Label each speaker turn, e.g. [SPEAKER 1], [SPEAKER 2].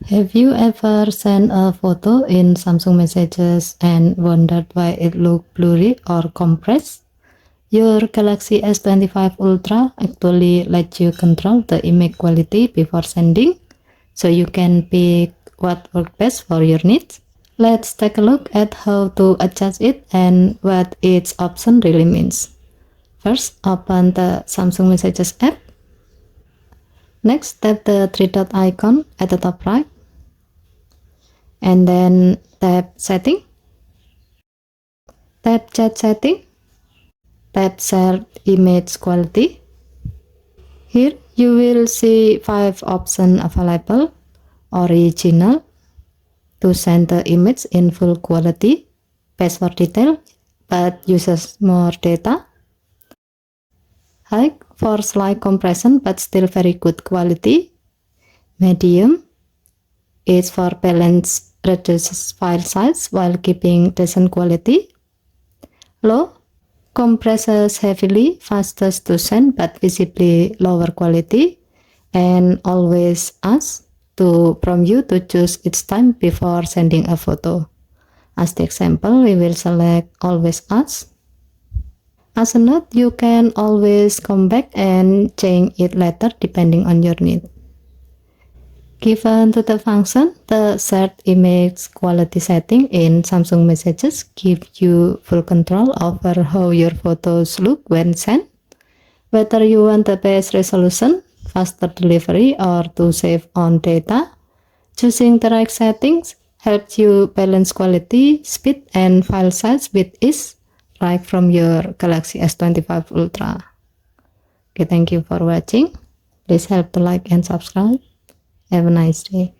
[SPEAKER 1] Have you ever sent a photo in Samsung Messages and wondered why it looked blurry or compressed? Your Galaxy S25 Ultra actually lets you control the image quality before sending, so you can pick what works best for your needs. Let's take a look at how to adjust it and what each option really means. First, open the Samsung Messages app. Next, tap the three dot icon at the top right, and then tap Setting, tap Chat Setting, tap Shared Image Quality. Here you will see 5 options available: Original, to send the image in full quality, Best for detail but uses more data, High for slight compression but still very good quality, Medium, is for balance, reduces file size while keeping decent quality, Low, compresses heavily, fastest to send but visibly lower quality, and always asks to prompt you to choose each time before sending a photo. As the example, we will select always ask. As a note, you can always come back and change it later depending on your need. Given to the function, the shared image quality setting in Samsung Messages gives you full control over how your photos look when sent. Whether you want the best resolution, faster delivery, or to save on data, choosing the right settings helps you balance quality, speed, and file size with ease right from your Galaxy S25 Ultra. Okay, thank you for watching. Please help to like and subscribe. Have a nice day.